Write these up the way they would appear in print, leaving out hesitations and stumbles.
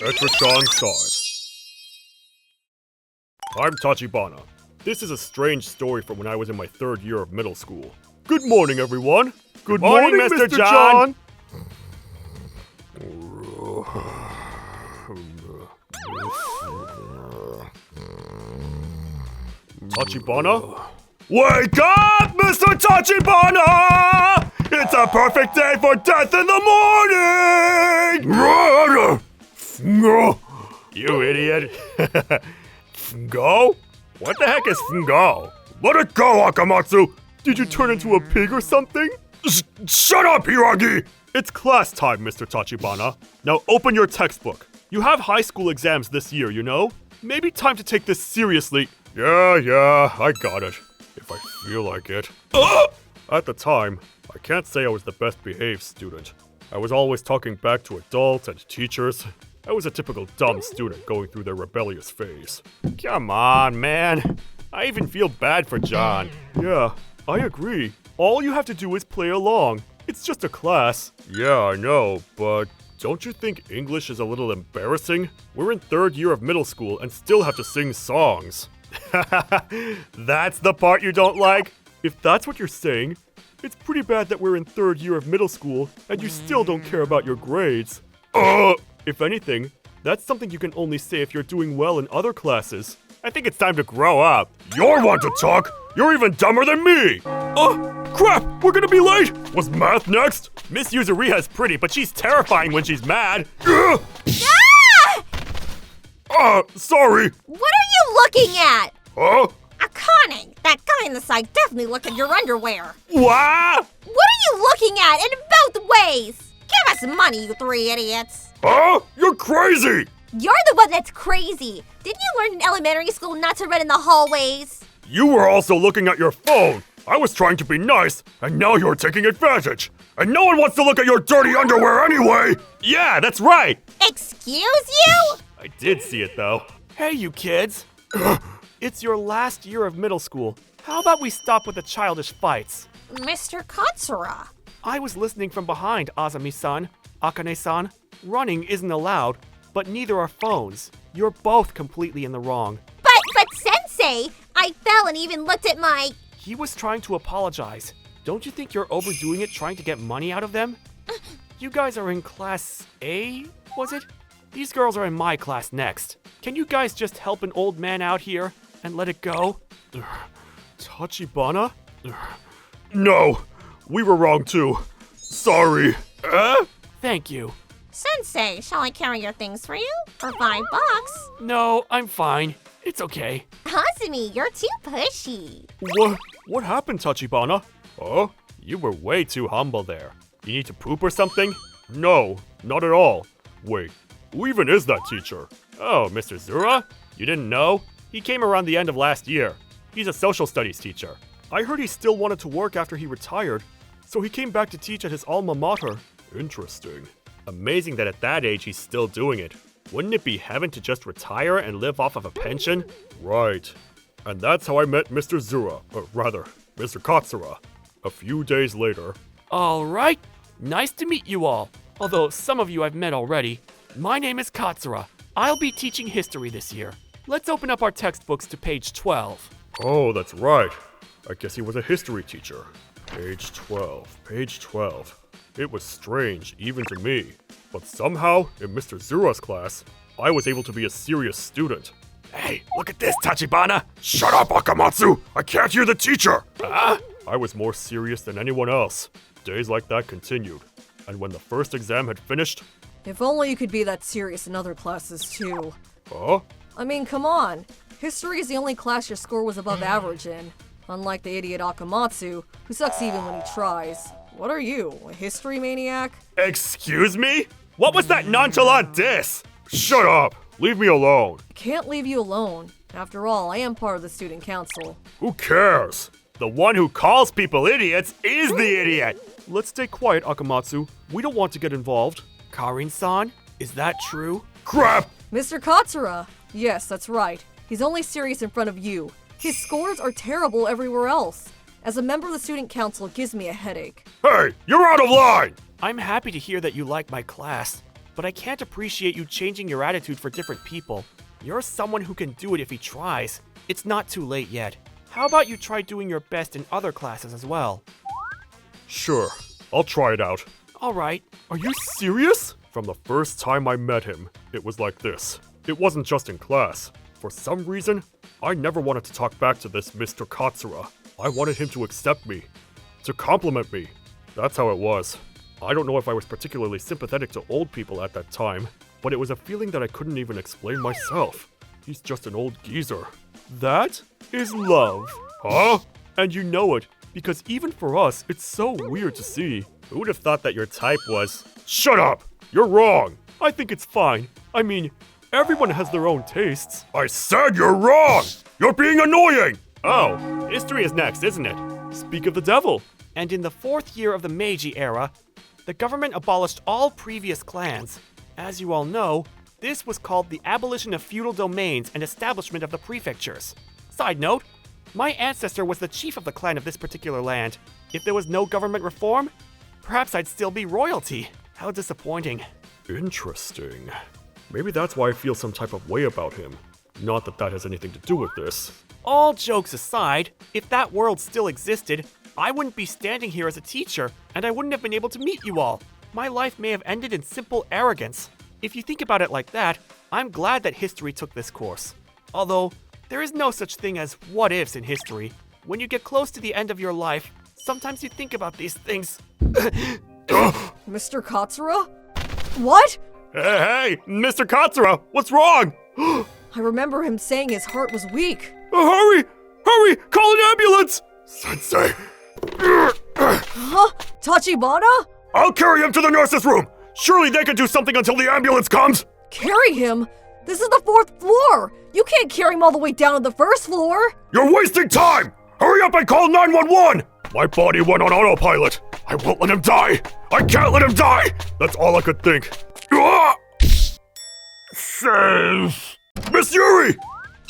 Etra side. I'm Tachibana. This is a strange story from when I was in my 3rd year of middle school. Good morning, everyone. Good morning, Mr. John. Tachibana? Wake up, Mr. Tachibana! It's a perfect day for death in the morning! You idiot. Fungo? What the heck is fungo? Let it go, Akamatsu! Did you turn into a pig or something? Shut up, Hiragi! It's class time, Mr. Tachibana. Now open your textbook. You have high school exams this year, you know? Maybe time to take this seriously. Yeah, I got it. If I feel like it. At the time, I can't say I was the best behaved student. I was always talking back to adults and teachers. I was a typical dumb student going through their rebellious phase. Come on, man. I even feel bad for John. Yeah, I agree. All you have to do is play along. It's just a class. Yeah, I know, but don't you think English is a little embarrassing? We're in 3rd year of middle school and still have to sing songs. That's the part you don't like? If that's what you're saying, it's pretty bad that we're in 3rd year of middle school and you still don't care about your grades. If anything, that's something you can only say if you're doing well in other classes. I think it's time to grow up. You're one to talk! You're even dumber than me! Crap! We're gonna be late! Was math next? Miss Yuzuriha is pretty, but she's terrifying when she's mad. Sorry! What are you looking at? Huh? Akane, that guy on the side definitely looked at your underwear. What? What are you looking at in both ways? Give us money, you 3 idiots. Huh? You're crazy! You're the one that's crazy. Didn't you learn in elementary school not to run in the hallways? You were also looking at your phone. I was trying to be nice, and now you're taking advantage. And no one wants to look at your dirty underwear anyway! Yeah, that's right! Excuse you? I did see it though. Hey, you kids. It's your last year of middle school. How about we stop with the childish fights? Mr. Katsura. I was listening from behind, Azami-san. Akane-san. Running isn't allowed, but neither are phones. You're both completely in the wrong. But Sensei, I fell and even looked at my... He was trying to apologize. Don't you think you're overdoing it trying to get money out of them? You guys are in class A, was it? These girls are in my class next. Can you guys just help an old man out here and let it go? Tachibana? No, we were wrong too. Sorry. Thank you. Sensei, shall I carry your things for you? For $5? No, I'm fine. It's okay. Azumi, you're too pushy. What happened, Tachibana? Oh, you were way too humble there. You need to poop or something? No, not at all. Wait, who even is that teacher? Oh, Mr. Zura? You didn't know? He came around the end of last year. He's a social studies teacher. I heard he still wanted to work after he retired, so he came back to teach at his alma mater. Interesting. Amazing that at that age he's still doing it. Wouldn't it be heaven to just retire and live off of a pension? Right. And that's how I met Mr. Zura, or rather, Mr. Katsura. A few days later. Alright, nice to meet you all. Although some of you I've met already. My name is Katsura. I'll be teaching history this year. Let's open up our textbooks to page 12. Oh, that's right. I guess he was a history teacher. Page 12. It was strange, even to me. But somehow, in Mr. Zura's class, I was able to be a serious student. Hey, look at this, Tachibana! Shut up, Akamatsu! I can't hear the teacher! I was more serious than anyone else. Days like that continued. And when the first exam had finished... If only you could be that serious in other classes, too. Huh? I mean, come on. History is the only class your score was above average in. Unlike the idiot Akamatsu, who sucks even when he tries. What are you, a history maniac? Excuse me? What was that nonchalant diss? Shut up! Leave me alone. I can't leave you alone. After all, I am part of the student council. Who cares? The one who calls people idiots is the idiot! Let's stay quiet, Akamatsu. We don't want to get involved. Karin-san, is that true? Crap! Mr. Katsura! Yes, that's right. He's only serious in front of you. His scores are terrible everywhere else. As a member of the student council, it gives me a headache. Hey, you're out of line! I'm happy to hear that you like my class, but I can't appreciate you changing your attitude for different people. You're someone who can do it if he tries. It's not too late yet. How about you try doing your best in other classes as well? Sure, I'll try it out. Alright. Are you serious? From the first time I met him, it was like this. It wasn't just in class. For some reason, I never wanted to talk back to this Mr. Katsura. I wanted him to accept me, to compliment me. That's how it was. I don't know if I was particularly sympathetic to old people at that time, but it was a feeling that I couldn't even explain myself. He's just an old geezer. That is love. Huh? And you know it, because even for us, it's so weird to see. Who would have thought that your type was... Shut up! You're wrong! I think it's fine. I mean, everyone has their own tastes. I said you're wrong! You're being annoying! Oh, history is next, isn't it? Speak of the devil. And in the 4th year of the Meiji era, the government abolished all previous clans. As you all know, this was called the abolition of feudal domains and establishment of the prefectures. Side note, my ancestor was the chief of the clan of this particular land. If there was no government reform, perhaps I'd still be royalty. How disappointing. Interesting. Maybe that's why I feel some type of way about him. Not that that has anything to do with this. All jokes aside, if that world still existed, I wouldn't be standing here as a teacher, and I wouldn't have been able to meet you all. My life may have ended in simple arrogance. If you think about it like that, I'm glad that history took this course. Although, there is no such thing as what-ifs in history. When you get close to the end of your life, sometimes you think about these things. Mr. Katsura? What? Hey, Mr. Katsura, what's wrong? I remember him saying his heart was weak. Hurry! Hurry! Call an ambulance! Sensei! Huh? Tachibana? I'll carry him to the nurse's room! Surely they can do something until the ambulance comes! Carry him? This is the 4th floor! You can't carry him all the way down to the 1st floor! You're wasting time! Hurry up and call 911! My body went on autopilot. I won't let him die! I can't let him die! That's all I could think. Ah! Save... Miss Yuri!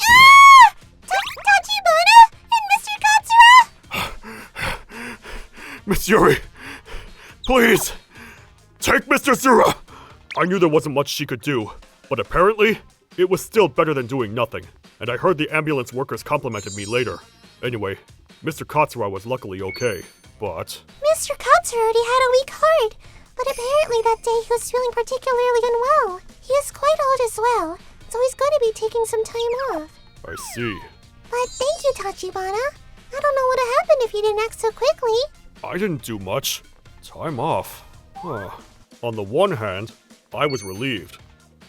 Ah! Tachibana and Mr. Katsura? Miss Yuri, please, take Mr. Zura! I knew there wasn't much she could do, but apparently, it was still better than doing nothing, and I heard the ambulance workers complimented me later. Anyway, Mr. Katsura was luckily okay, but... Mr. Katsura already had a weak heart, but apparently that day he was feeling particularly unwell. He is quite old as well, so he's going to be taking some time off. I see. But thank you, Tachibana. I don't know what would have happened if you didn't act so quickly. I didn't do much. Time off. Huh. On the one hand, I was relieved.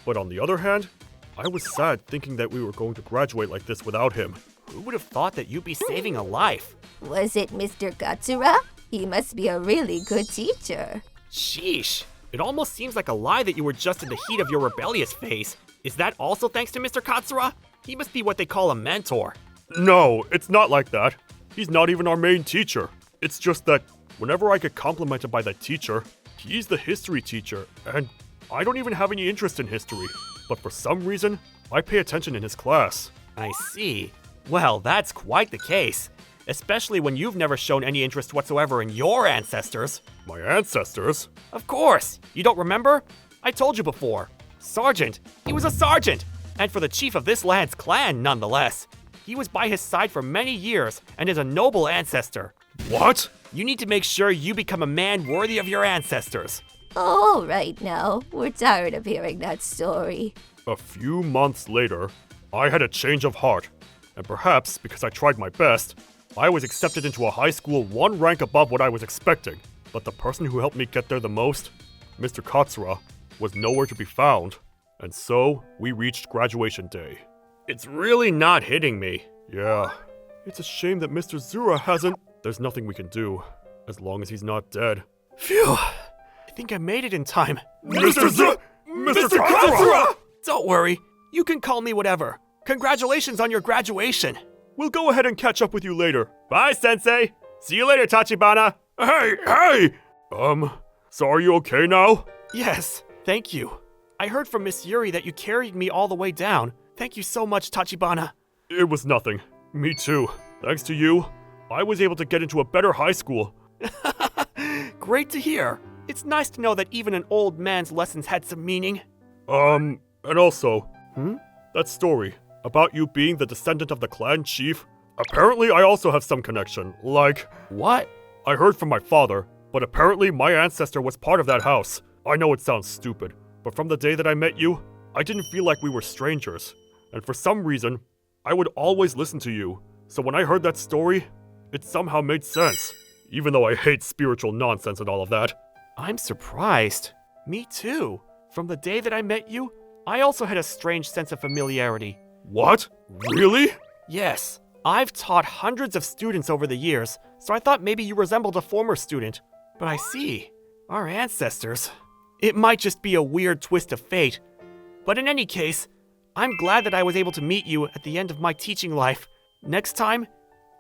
But on the other hand, I was sad thinking that we were going to graduate like this without him. Who would have thought that you'd be saving a life? Was it Mr. Katsura? He must be a really good teacher. Sheesh. It almost seems like a lie that you were just in the heat of your rebellious phase. Is that also thanks to Mr. Katsura? He must be what they call a mentor. No, it's not like that. He's not even our main teacher. It's just that whenever I get complimented by that teacher, he's the history teacher, and I don't even have any interest in history. But for some reason, I pay attention in his class. I see. Well, that's quite the case. Especially when you've never shown any interest whatsoever in your ancestors. My ancestors? Of course! You don't remember? I told you before. Sergeant. He was a sergeant! And for the chief of this land's clan, nonetheless. He was by his side for many years and is a noble ancestor. What? You need to make sure you become a man worthy of your ancestors. All right now, we're tired of hearing that story. A few months later, I had a change of heart. And perhaps because I tried my best, I was accepted into a high school one rank above what I was expecting. But the person who helped me get there the most, Mr. Katsura, was nowhere to be found. And so, we reached graduation day. It's really not hitting me. Yeah. It's a shame that Mr. Zura hasn't... There's nothing we can do, as long as he's not dead. Phew. I think I made it in time. Mr. Katsura! Don't worry. You can call me whatever. Congratulations on your graduation. We'll go ahead and catch up with you later. Bye, Sensei. See you later, Tachibana. Hey! So are you okay now? Yes, thank you. I heard from Miss Yuri that you carried me all the way down. Thank you so much, Tachibana. It was nothing. Me too. Thanks to you, I was able to get into a better high school. Great to hear. It's nice to know that even an old man's lessons had some meaning. And also, that story about you being the descendant of the clan chief, apparently I also have some connection. Like, What? I heard from my father, but apparently my ancestor was part of that house. I know it sounds stupid, but from the day that I met you, I didn't feel like we were strangers. And for some reason, I would always listen to you. So when I heard that story, it somehow made sense. Even though I hate spiritual nonsense and all of that. I'm surprised. Me too. From the day that I met you, I also had a strange sense of familiarity. What? Really? Yes, I've taught hundreds of students over the years, so I thought maybe you resembled a former student. But I see. Our ancestors. It might just be a weird twist of fate. But in any case, I'm glad that I was able to meet you at the end of my teaching life. Next time,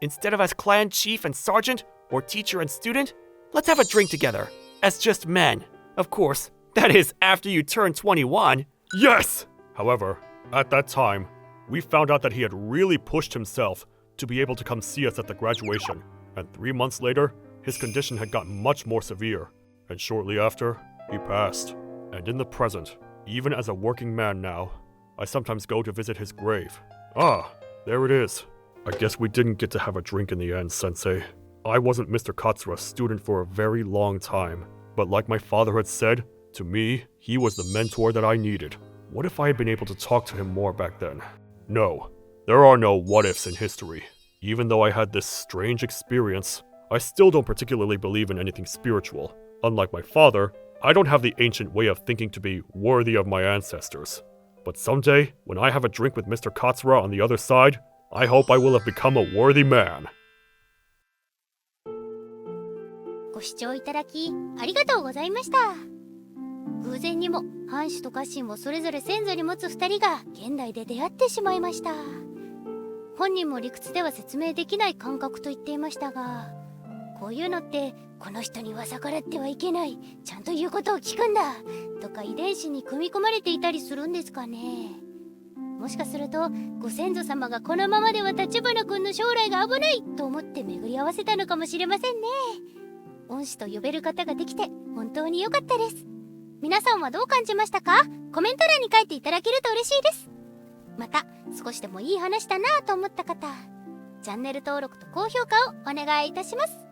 instead of as clan chief and sergeant, or teacher and student, let's have a drink together, as just men. Of course, that is after you turn 21. Yes! However, at that time, we found out that he had really pushed himself to be able to come see us at the graduation. And 3 months later, his condition had gotten much more severe. And shortly after, he passed. And in the present, even as a working man now, I sometimes go to visit his grave. Ah, there it is. I guess we didn't get to have a drink in the end, Sensei. I wasn't Mr. Katsura's student for a very long time, but like my father had said, to me, he was the mentor that I needed. What if I had been able to talk to him more back then? No, there are no what-ifs in history. Even though I had this strange experience, I still don't particularly believe in anything spiritual. Unlike my father, I don't have the ancient way of thinking to be worthy of my ancestors. But someday, when I have a drink with Mr. Katsura on the other side, I hope I will have become a worthy man. ご視聴いただきありがとうございました。偶然にも藩主と家臣をそれぞれ先祖に持つ2人が現代で出会ってしまいました。本人も理屈では説明できない感覚と言っていましたが、こういうのってこの人には逆らってはいけない、ちゃんと言うことを聞くんだとか遺伝子に組み込まれていたりするんですかね。もしかするとご先祖様がこのままでは立花君の将来が危ないと思って巡り合わせたのかもしれませんね。恩師と呼べる方ができて本当に良かったです。皆さんはどう感じましたか？コメント欄に書いていただけると嬉しいです。また少しでもいい話だなと思った方、チャンネル登録と高評価をお願いいたします。